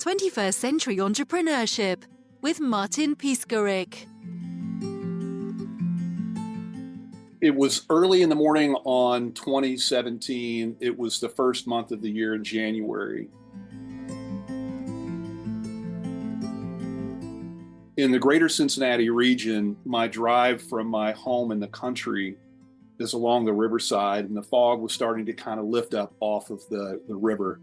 21st Century Entrepreneurship with Martin Piskarik. It was early in the morning on 2017. It was the first month of the year in January. In the greater Cincinnati region, my drive from my home in the country is along the riverside, and the fog was starting to kind of lift up off of the river.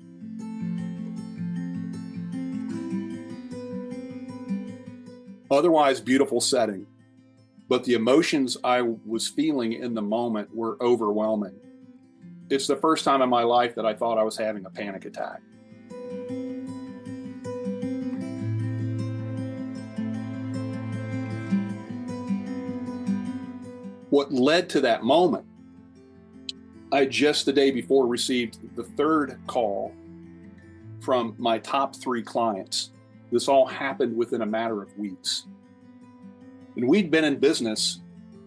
Otherwise beautiful setting, but the emotions I was feeling in the moment were overwhelming. It's the first time in my life that I thought I was having a panic attack. What led to that moment, I just the day before received the third call from my top 3 clients. This all happened within a matter of weeks. And we'd been in business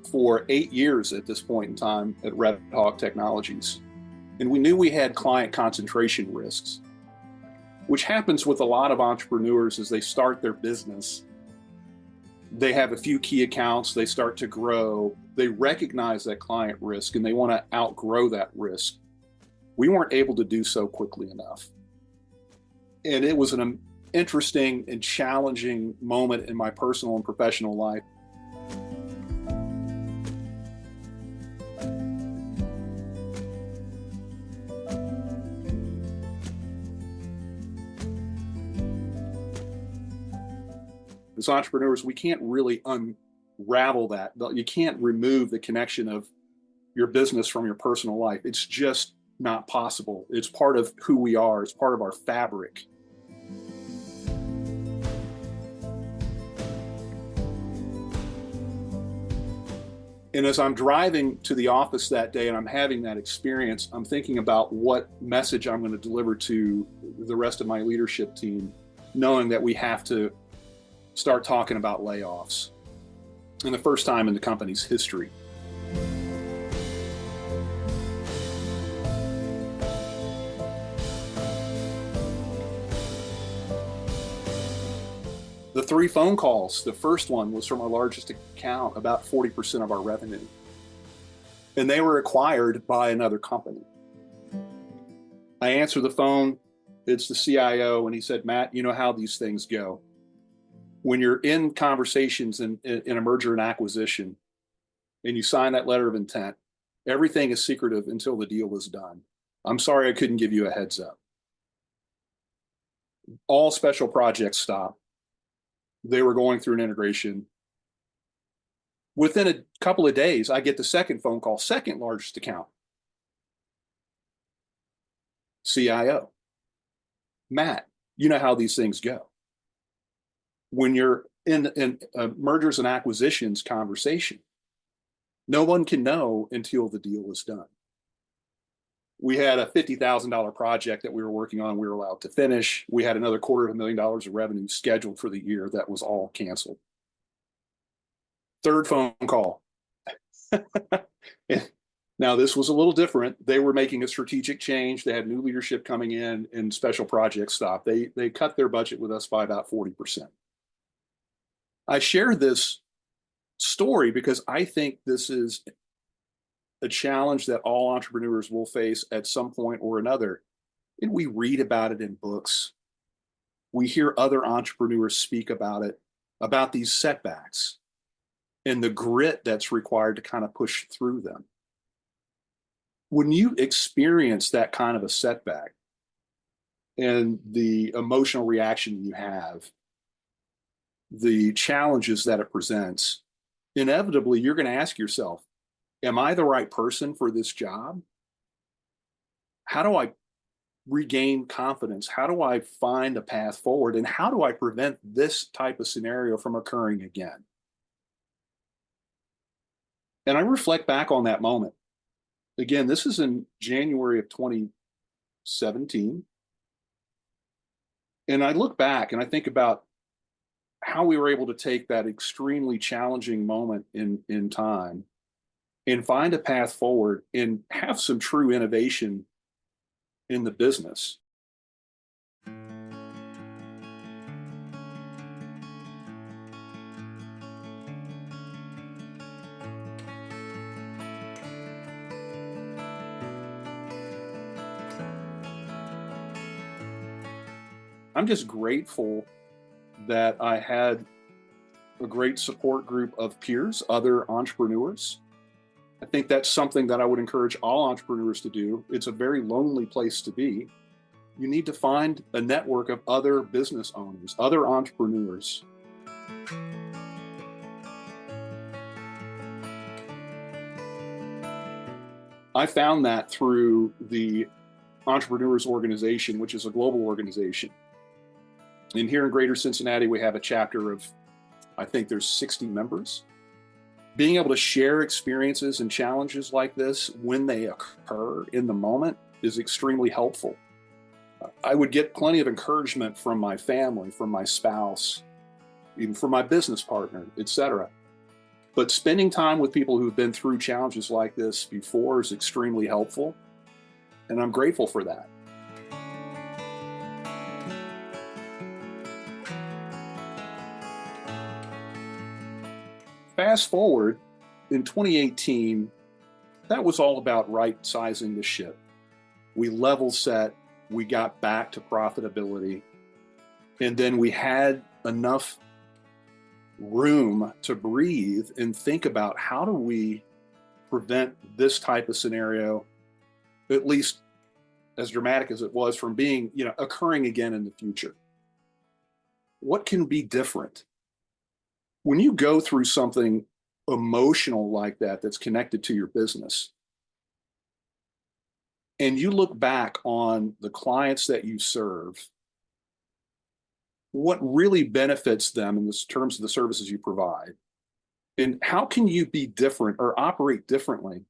for 8 years at this point in time at Red Hawk Technologies. And we knew we had client concentration risks, which happens with a lot of entrepreneurs as they start their business. They have a few key accounts, they start to grow, they recognize that client risk and they want to outgrow that risk. We weren't able to do so quickly enough. And it was an interesting and challenging moment in my personal and professional life. As entrepreneurs, we can't really unravel that. You can't remove the connection of your business from your personal life. It's just not possible. It's part of who we are. It's part of our fabric. And as I'm driving to the office that day and I'm having that experience, I'm thinking about what message I'm going to deliver to the rest of my leadership team, knowing that we have to start talking about layoffs, and the first time in the company's history. The 3 phone calls, the first one was from our largest account, about 40% of our revenue. And they were acquired by another company. I answer the phone, it's the CIO, and he said, "Matt, you know how these things go. When you're in conversations in a merger and acquisition, and you sign that letter of intent, everything is secretive until the deal is done. I'm sorry I couldn't give you a heads up." All special projects stopped. They were going through an integration. Within a couple of days, I get the second phone call, second largest account. CIO. "Matt, you know how these things go. When you're in a mergers and acquisitions conversation, no one can know until the deal is done. We had a $50,000 project that we were working on, we were allowed to finish. We had another $250,000 of revenue scheduled for the year that was all canceled." Third phone call. Now, this was a little different. They were making a strategic change. They had new leadership coming in and special projects stopped. They cut their budget with us by about 40%. I share this story because I think this is a challenge that all entrepreneurs will face at some point or another. And we read about it in books. We hear other entrepreneurs speak about it, about these setbacks and the grit that's required to kind of push through them. When you experience that kind of a setback and the emotional reaction you have, the challenges that it presents, inevitably you're going to ask yourself, am I the right person for this job? How do I regain confidence? How do I find a path forward? And how do I prevent this type of scenario from occurring again? And I reflect back on that moment. Again, this is in January of 2017. And I look back and I think about how we were able to take that extremely challenging moment in time and find a path forward and have some true innovation in the business. I'm just grateful that I had a great support group of peers, other entrepreneurs. I think that's something that I would encourage all entrepreneurs to do. It's a very lonely place to be. You need to find a network of other business owners, other entrepreneurs. I found that through the Entrepreneurs Organization, which is a global organization. And here in Greater Cincinnati, we have a chapter of, I think there's 60 members. Being able to share experiences and challenges like this when they occur in the moment is extremely helpful. I would get plenty of encouragement from my family, from my spouse, even from my business partner, etc. But spending time with people who've been through challenges like this before is extremely helpful, and I'm grateful for that. Fast forward, in 2018, that was all about right-sizing the ship. We level set, we got back to profitability, and then we had enough room to breathe and think about how do we prevent this type of scenario, at least as dramatic as it was, from being, occurring again in the future. What can be different? When you go through something emotional like that that's connected to your business, and you look back on the clients that you serve, what really benefits them in terms of the services you provide, and how can you be different or operate differently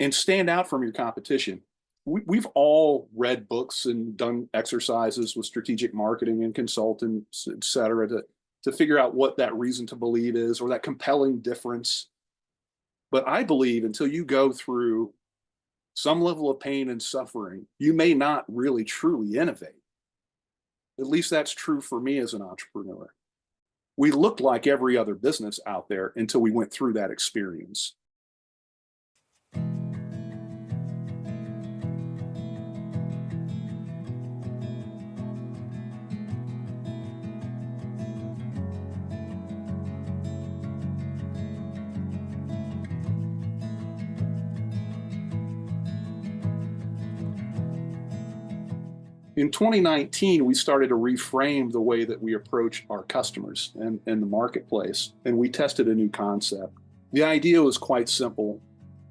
and stand out from your competition? We've all read books and done exercises with strategic marketing and consultants, et cetera, to figure out what that reason to believe is, or that compelling difference. But I believe until you go through some level of pain and suffering, you may not really truly innovate. At least that's true for me as an entrepreneur. We looked like every other business out there until we went through that experience. In 2019, we started to reframe the way that we approach our customers and the marketplace, and we tested a new concept. The idea was quite simple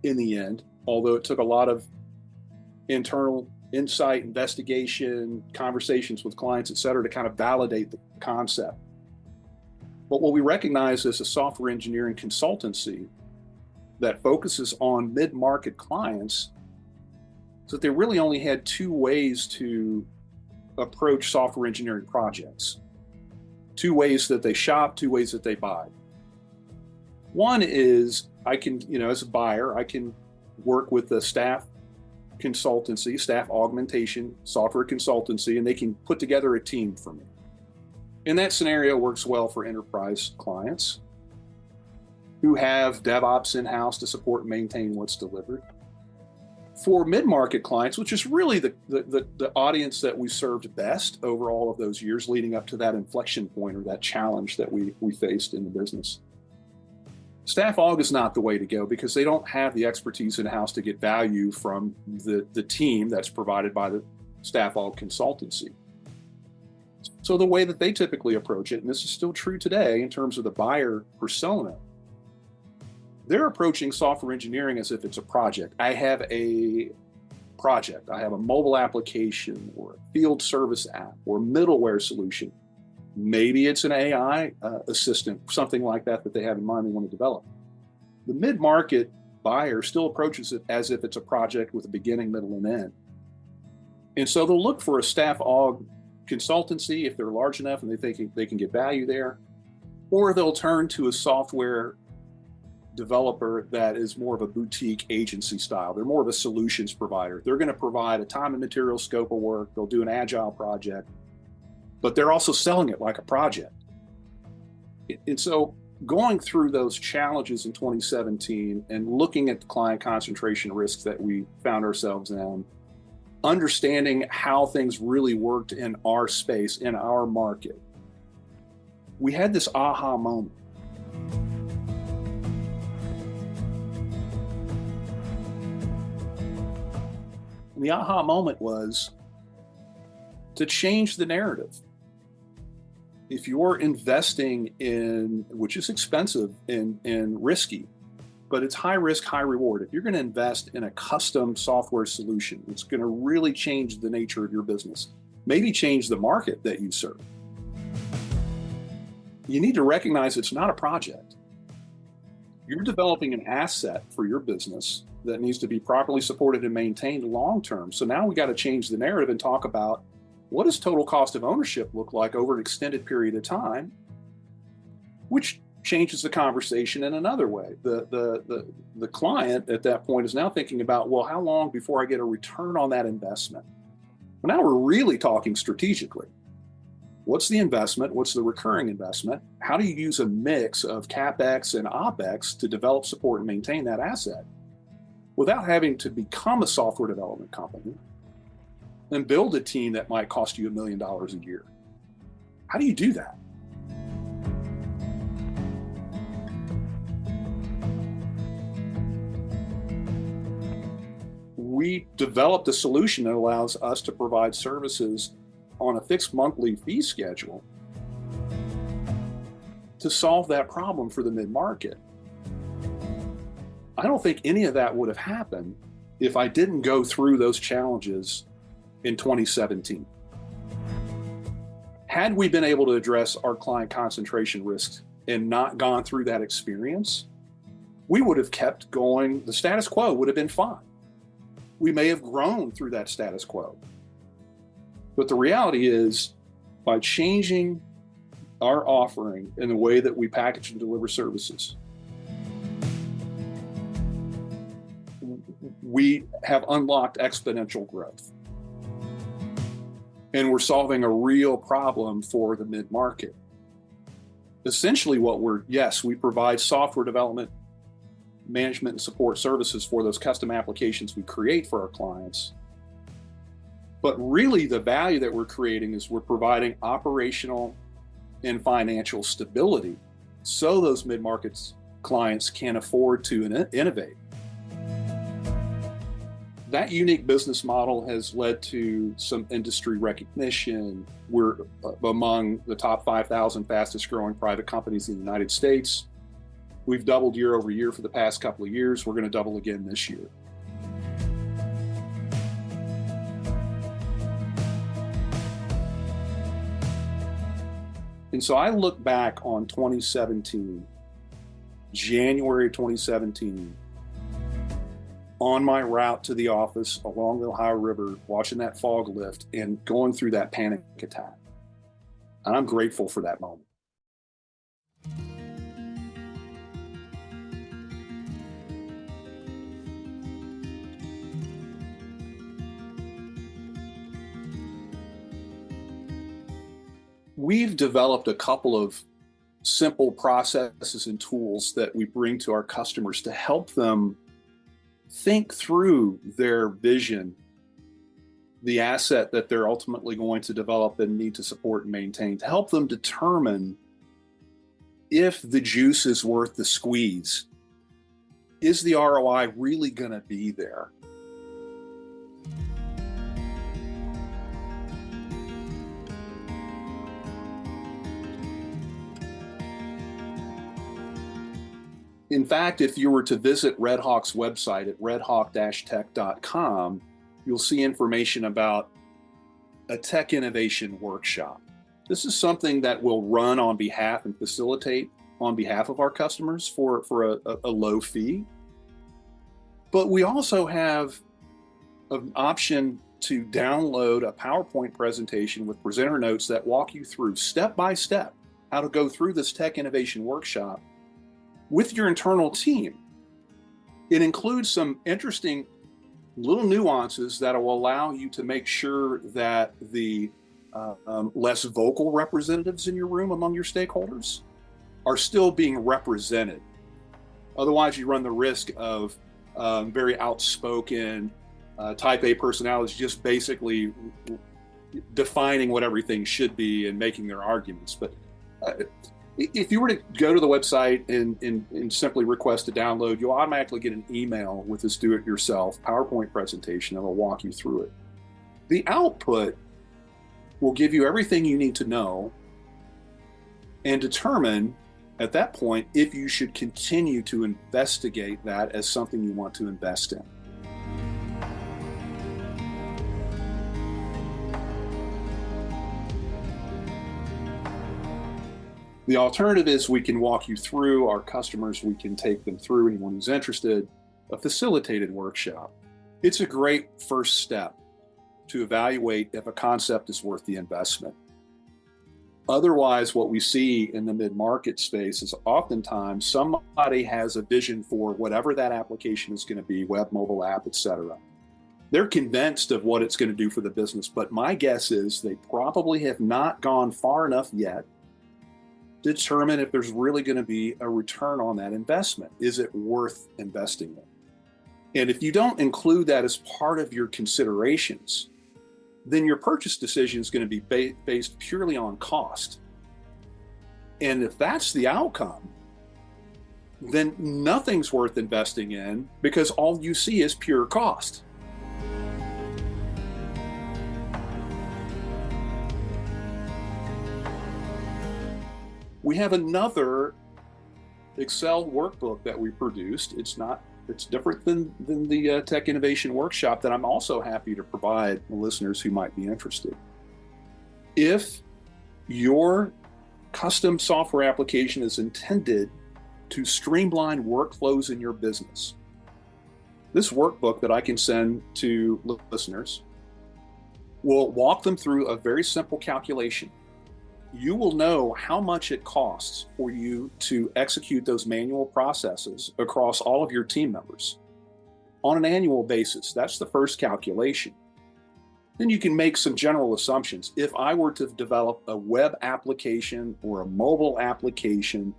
in the end, although it took a lot of internal insight, investigation, conversations with clients, et cetera, to kind of validate the concept. But what we recognized as a software engineering consultancy that focuses on mid-market clients is that they really only had two ways to approach software engineering projects. Two ways that they shop, two ways that they buy. One is I can, as a buyer, I can work with the staff consultancy, staff augmentation, software consultancy, and they can put together a team for me. And that scenario works well for enterprise clients who have DevOps in-house to support and maintain what's delivered. For mid-market clients, which is really the audience that we served best over all of those years leading up to that inflection point or that challenge that we faced in the business, Staff Aug is not the way to go because they don't have the expertise in-house to get value from the team that's provided by the Staff Aug consultancy. So the way that they typically approach it, and this is still true today in terms of the buyer persona, they're approaching software engineering as if it's a project. I have a project. I have a mobile application or a field service app or middleware solution. Maybe it's an AI assistant, something like that they have in mind they want to develop. The mid-market buyer still approaches it as if it's a project with a beginning, middle, and end. And so they'll look for a Staff Aug consultancy if they're large enough and they think they can get value there, or they'll turn to a software developer that is more of a boutique agency style. They're more of a solutions provider. They're going to provide a time and material scope of work. They'll do an agile project, but they're also selling it like a project. And so going through those challenges in 2017 and looking at the client concentration risks that we found ourselves in, understanding how things really worked in our space, in our market, we had this aha moment. And the aha moment was to change the narrative. If you're investing in, which is expensive and risky, but it's high risk, high reward. If you're going to invest in a custom software solution, it's going to really change the nature of your business, maybe change the market that you serve. You need to recognize it's not a project. You're developing an asset for your business that needs to be properly supported and maintained long term. So now we got to change the narrative and talk about, what does total cost of ownership look like over an extended period of time, which changes the conversation in another way. The client at that point is now thinking about, well, how long before I get a return on that investment? Well, now we're really talking strategically. What's the investment? What's the recurring investment? How do you use a mix of CapEx and OpEx to develop, support, and maintain that asset without having to become a software development company and build a team that might cost you $1 million a year? How do you do that? We developed a solution that allows us to provide services on a fixed monthly fee schedule to solve that problem for the mid-market. I don't think any of that would have happened if I didn't go through those challenges in 2017. Had we been able to address our client concentration risks and not gone through that experience, we would have kept going. The status quo would have been fine. We may have grown through that status quo. But the reality is, by changing our offering in the way that we package and deliver services, we have unlocked exponential growth. And we're solving a real problem for the mid-market. Essentially we provide software development, management, and support services for those custom applications we create for our clients. But really the value that we're creating is we're providing operational and financial stability so those mid-market clients can afford to innovate. That unique business model has led to some industry recognition. We're among the top 5,000 fastest growing private companies in the United States. We've doubled year over year for the past couple of years. We're going to double again this year. And so I look back on 2017, January 2017, on my route to the office along the Ohio River, watching that fog lift and going through that panic attack. And I'm grateful for that moment. We've developed a couple of simple processes and tools that we bring to our customers to help them think through their vision, the asset that they're ultimately going to develop and need to support and maintain, to help them determine if the juice is worth the squeeze. Is the ROI really going to be there? In fact, if you were to visit Red Hawk's website at redhawk-tech.com, you'll see information about a tech innovation workshop. This is something that we'll run on behalf and facilitate on behalf of our customers for a low fee. But we also have an option to download a PowerPoint presentation with presenter notes that walk you through step by step how to go through this tech innovation workshop with your internal team. It includes some interesting little nuances that will allow you to make sure that the less vocal representatives in your room among your stakeholders are still being represented. Otherwise, you run the risk of very outspoken, Type A personalities just basically defining what everything should be and making their arguments. But if you were to go to the website and simply request a download, you'll automatically get an email with this do-it-yourself PowerPoint presentation that will walk you through it. The output will give you everything you need to know and determine at that point if you should continue to investigate that as something you want to invest in. The alternative is we can walk you through, our customers, we can take them through, anyone who's interested, a facilitated workshop. It's a great first step to evaluate if a concept is worth the investment. Otherwise, what we see in the mid-market space is oftentimes somebody has a vision for whatever that application is going to be, web, mobile app, etc. They're convinced of what it's going to do for the business, but my guess is they probably have not gone far enough yet to determine if there's really going to be a return on that investment. Is it worth investing in? And if you don't include that as part of your considerations, then your purchase decision is going to be based purely on cost. And if that's the outcome, then nothing's worth investing in because all you see is pure cost. We have another Excel workbook that we produced. It's different than the Tech Innovation Workshop that I'm also happy to provide the listeners who might be interested. If your custom software application is intended to streamline workflows in your business, this workbook that I can send to listeners will walk them through a very simple calculation. You will know how much it costs for you to execute those manual processes across all of your team members on an annual basis. That's the first calculation. Then you can make some general assumptions. If I were to develop a web application or a mobile application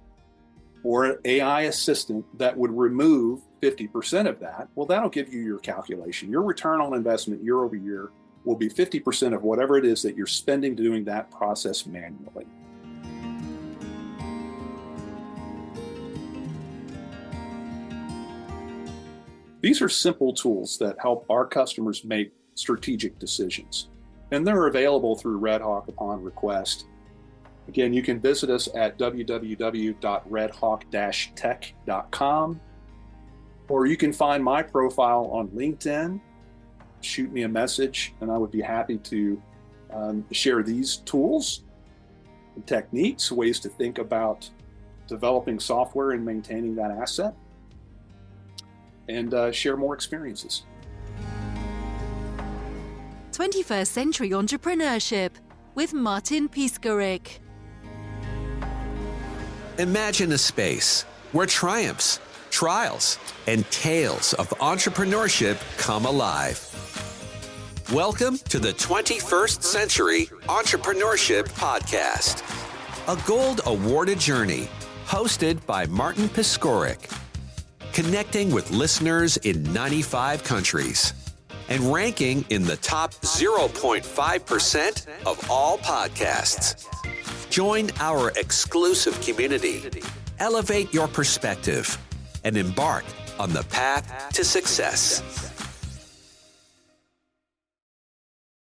or an AI assistant that would remove 50% of that, well, that'll give you your calculation. Your return on investment year over year will be 50% of whatever it is that you're spending doing that process manually. These are simple tools that help our customers make strategic decisions, and they're available through Red Hawk upon request. Again, you can visit us at www.redhawk-tech.com, or you can find my profile on LinkedIn. Shoot me a message, and I would be happy to share these tools and techniques, ways to think about developing software and maintaining that asset, and share more experiences. 21st Century Entrepreneurship with Martin Piskarik. Imagine a space where triumphs, trials, and tales of entrepreneurship come alive. Welcome to the 21st Century Entrepreneurship Podcast, a gold awarded journey hosted by Martin Piskarik, connecting with listeners in 95 countries and ranking in the top 0.5% of all podcasts. Join our exclusive community, elevate your perspective, and embark on the path to success.